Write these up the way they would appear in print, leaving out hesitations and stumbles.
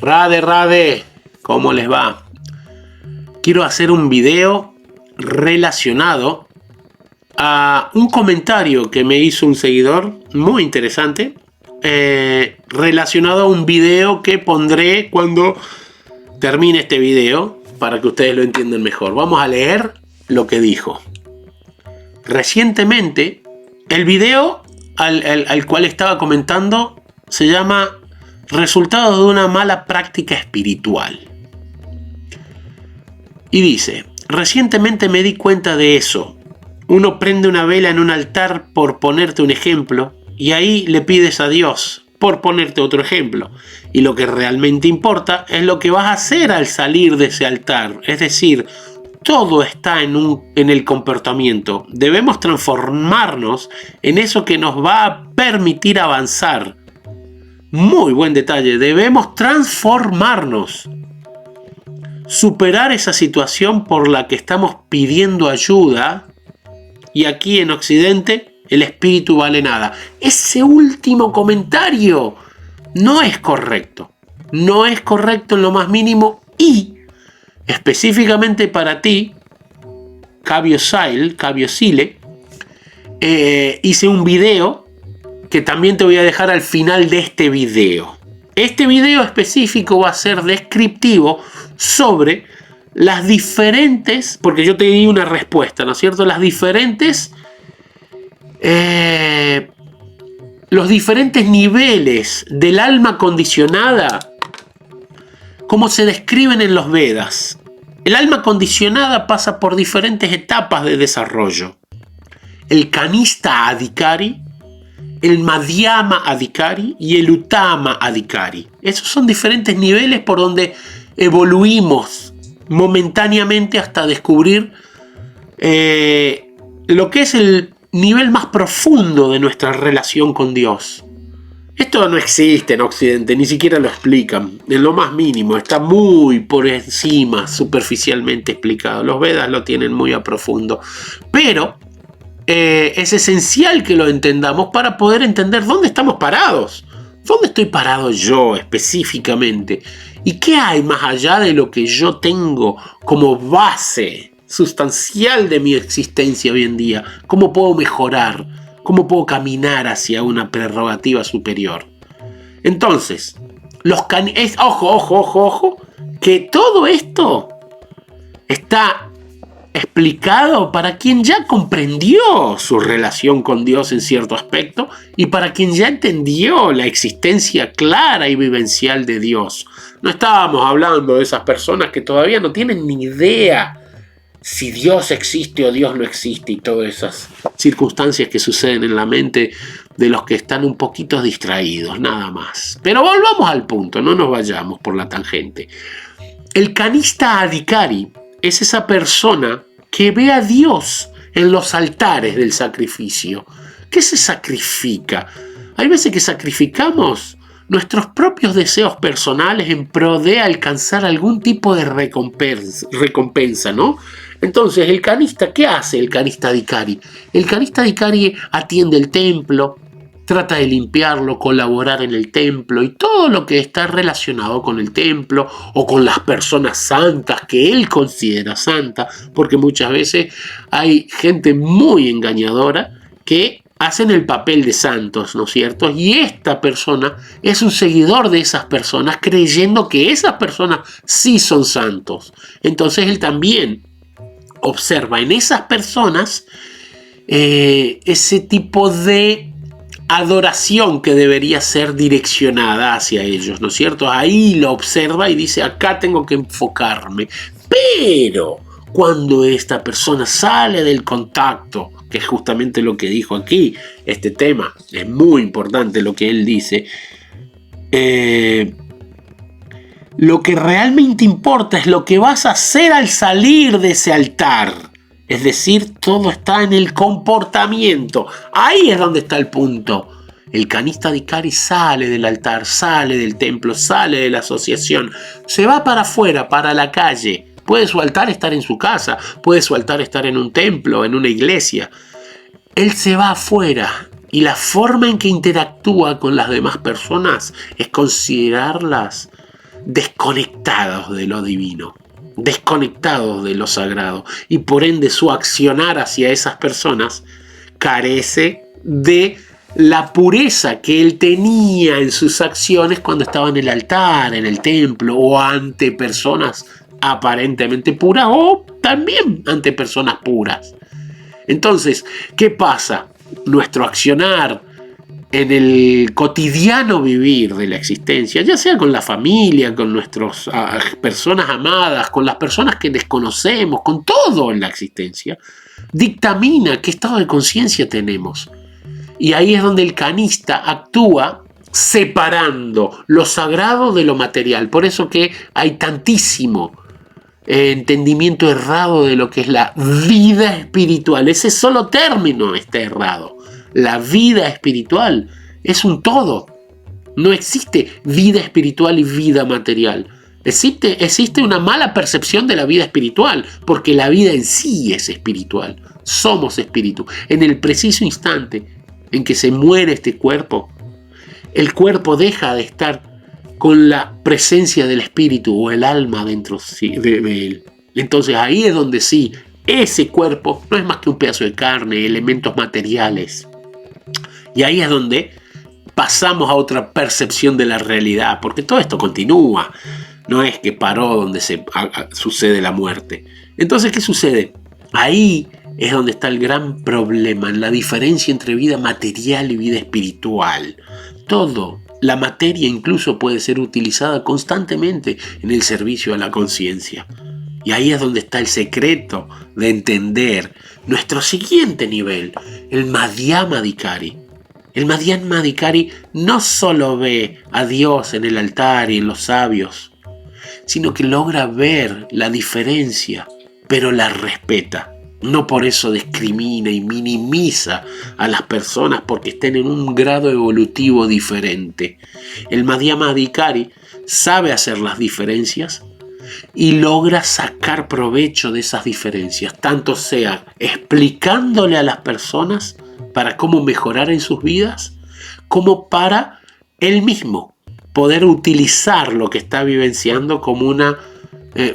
Rade, ¿cómo les va? Quiero hacer un video relacionado a un comentario que me hizo un seguidor muy interesante, relacionado a un video que pondré cuando termine este video para que ustedes lo entiendan mejor. Vamos a leer lo que dijo. Recientemente, el video al cual estaba comentando se llama Resultado de una mala práctica espiritual. Y dice: recientemente me di cuenta de eso. Uno prende una vela en un altar, por ponerte un ejemplo, y ahí le pides a Dios, por ponerte otro ejemplo. Y lo que realmente importa es lo que vas a hacer al salir de ese altar. Es decir, todo está en el comportamiento. Debemos transformarnos en eso que nos va a permitir avanzar. Muy buen detalle. Debemos transformarnos. Superar esa situación por la que estamos pidiendo ayuda. Y aquí en Occidente el espíritu vale nada. Ese último comentario no es correcto. No es correcto en lo más mínimo. Y específicamente para ti, Cabio Sile, hice un video que también te voy a dejar al final de este video. Este video específico va a ser descriptivo sobre las diferentes, porque yo te di una respuesta, ¿no es cierto? Los diferentes niveles del alma condicionada, como se describen en los Vedas. El alma condicionada pasa por diferentes etapas de desarrollo. El Kanista Adhikari, el Madhyama Adhikari y el Uttama Adhikari. Esos son diferentes niveles por donde evoluimos momentáneamente hasta descubrir lo que es el nivel más profundo de nuestra relación con Dios. Esto no existe en Occidente, ni siquiera lo explican, en lo más mínimo, está muy por encima, superficialmente explicado. Los Vedas lo tienen muy a profundo, pero es esencial que lo entendamos para poder entender dónde estamos parados. ¿Dónde estoy parado yo específicamente? ¿Y qué hay más allá de lo que yo tengo como base sustancial de mi existencia hoy en día? ¿Cómo puedo mejorar? ¿Cómo puedo caminar hacia una prerrogativa superior? Entonces, ojo, que todo esto está explicado para quien ya comprendió su relación con Dios en cierto aspecto y para quien ya entendió la existencia clara y vivencial de Dios. No estábamos hablando de esas personas que todavía no tienen ni idea si Dios existe o Dios no existe y todas esas circunstancias que suceden en la mente de los que están un poquito distraídos, nada más. Pero volvamos al punto, no nos vayamos por la tangente. El Kanista Adhikari es esa persona que ve a Dios en los altares del sacrificio. ¿Qué se sacrifica? Hay veces que sacrificamos nuestros propios deseos personales en pro de alcanzar algún tipo de recompensa, ¿no? Entonces, el canista, ¿qué hace el Kanista Adhikari? El Kanista Adhikari atiende el templo, trata de limpiarlo, colaborar en el templo y todo lo que está relacionado con el templo o con las personas santas que él considera santas, porque muchas veces hay gente muy engañadora que hacen el papel de santos, ¿no es cierto? Y esta persona es un seguidor de esas personas creyendo que esas personas sí son santos. Entonces él también observa en esas personas ese tipo de adoración que debería ser direccionada hacia ellos, ¿no es cierto? Ahí lo observa y dice, acá tengo que enfocarme. Pero cuando esta persona sale del contacto, que es justamente lo que dijo aquí, este tema, es muy importante lo que él dice, lo que realmente importa es lo que vas a hacer al salir de ese altar. Es decir, todo está en el comportamiento. Ahí es donde está el punto. El Kanista Adhikari sale del altar, sale del templo, sale de la asociación, se va para afuera, para la calle. Puede su altar estar en su casa, puede su altar estar en un templo, en una iglesia. Él se va afuera y la forma en que interactúa con las demás personas es considerarlas desconectados de lo divino, desconectados de lo sagrado, y por ende su accionar hacia esas personas carece de la pureza que él tenía en sus acciones cuando estaba en el altar, en el templo, o ante personas aparentemente puras, o también ante personas puras. Entonces, ¿qué pasa? Nuestro accionar en el cotidiano vivir de la existencia, ya sea con la familia, con nuestras personas amadas, con las personas que desconocemos, con todo en la existencia, dictamina qué estado de conciencia tenemos. Y ahí es donde el canista actúa separando lo sagrado de lo material. Por eso que hay tantísimo entendimiento errado de lo que es la vida espiritual. Ese solo término está errado. La vida espiritual es un todo. No existe vida espiritual y vida material. Existe una mala percepción de la vida espiritual, porque la vida en sí es espiritual. Somos espíritu. En el preciso instante en que se muere este cuerpo, el cuerpo deja de estar con la presencia del espíritu o el alma dentro de él. Entonces ahí es donde sí, ese cuerpo no es más que un pedazo de carne, elementos materiales. Y ahí es donde pasamos a otra percepción de la realidad, porque todo esto continúa. No es que paró donde sucede la muerte. Entonces, ¿qué sucede? Ahí es donde está el gran problema, en la diferencia entre vida material y vida espiritual. Todo, la materia incluso puede ser utilizada constantemente en el servicio a la conciencia. Y ahí es donde está el secreto de entender nuestro siguiente nivel, el Madhyamadikari. El Madhyamadikari no solo ve a Dios en el altar y en los sabios, sino que logra ver la diferencia, pero la respeta. No por eso discrimina y minimiza a las personas porque estén en un grado evolutivo diferente. El Madhyamadikari sabe hacer las diferencias y logra sacar provecho de esas diferencias, tanto sea explicándole a las personas para cómo mejorar en sus vidas, como para él mismo poder utilizar lo que está vivenciando como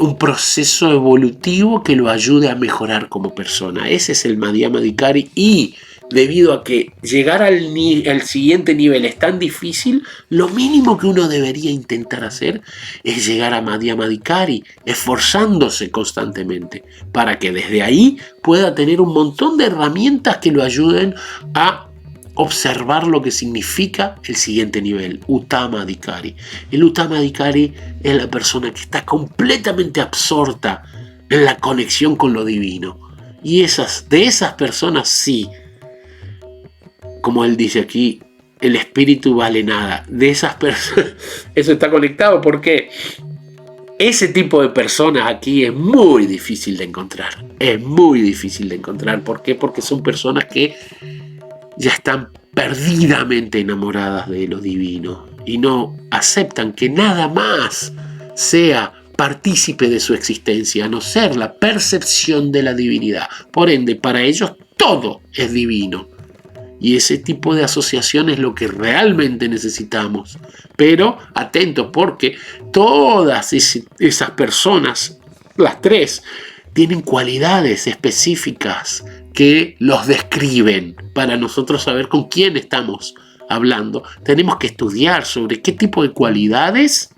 un proceso evolutivo que lo ayude a mejorar como persona. Ese es el Madhyamadikari, y debido a que llegar al siguiente nivel es tan difícil, lo mínimo que uno debería intentar hacer es llegar a Madhyamadikari, esforzándose constantemente para que desde ahí pueda tener un montón de herramientas que lo ayuden a observar lo que significa el siguiente nivel, Uttamadikari. El Uttamadikari es la persona que está completamente absorta en la conexión con lo divino. Y de esas personas sí, como él dice aquí, el espíritu vale nada. De esas personas, eso está conectado porque ese tipo de personas aquí es muy difícil de encontrar. Es muy difícil de encontrar. ¿Por qué? Porque son personas que ya están perdidamente enamoradas de lo divino y no aceptan que nada más sea partícipe de su existencia, a no ser la percepción de la divinidad. Por ende, para ellos todo es divino. Y ese tipo de asociación es lo que realmente necesitamos. Pero atentos, porque todas esas personas, las tres, tienen cualidades específicas que los describen. Para nosotros saber con quién estamos hablando, tenemos que estudiar sobre qué tipo de cualidades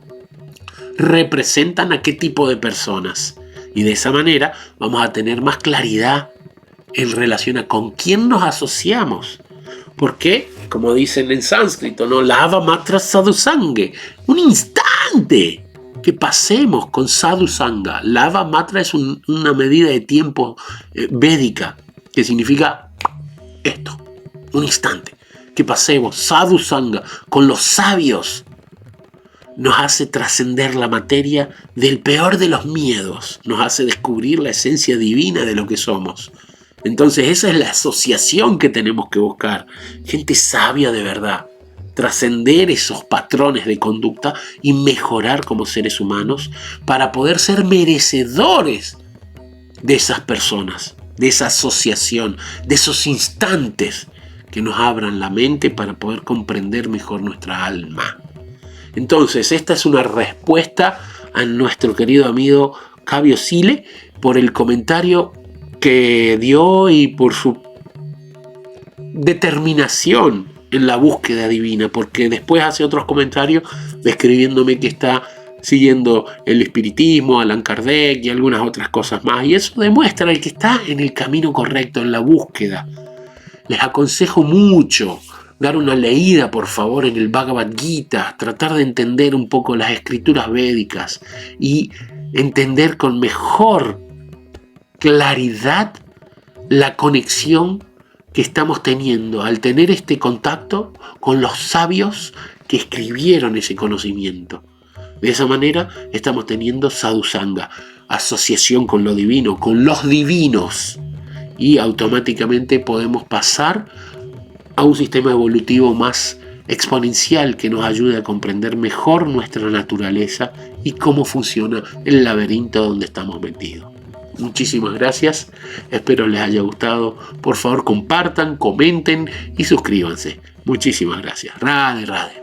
representan a qué tipo de personas. Y de esa manera vamos a tener más claridad en relación a con quién nos asociamos. Porque, como dicen en sánscrito, ¿no? Lava matra sadhusanga. Un instante que pasemos con sadhusanga. Lava matra es una medida de tiempo védica, que significa esto, un instante. Que pasemos sadhusanga con los sabios nos hace trascender la materia del peor de los miedos. Nos hace descubrir la esencia divina de lo que somos. Entonces esa es la asociación que tenemos que buscar. Gente sabia de verdad. Trascender esos patrones de conducta y mejorar como seres humanos para poder ser merecedores de esas personas, de esa asociación, de esos instantes que nos abran la mente para poder comprender mejor nuestra alma. Entonces, esta es una respuesta a nuestro querido amigo Cabio Sile por el comentario que dio y por su determinación en la búsqueda divina, porque después hace otros comentarios describiéndome que está siguiendo el espiritismo, Allan Kardec y algunas otras cosas más, y eso demuestra el que está en el camino correcto, en la búsqueda. Les aconsejo mucho dar una leída, por favor, en el Bhagavad Gita, tratar de entender un poco las escrituras védicas y entender con mejor claridad la conexión que estamos teniendo al tener este contacto con los sabios que escribieron ese conocimiento. De esa manera estamos teniendo sadhusanga, asociación con lo divino, con los divinos, y automáticamente podemos pasar a un sistema evolutivo más exponencial que nos ayude a comprender mejor nuestra naturaleza y cómo funciona el laberinto donde estamos metidos. Muchísimas gracias, espero les haya gustado. Por favor, compartan, comenten y suscríbanse. Muchísimas gracias. Radhe, radhe.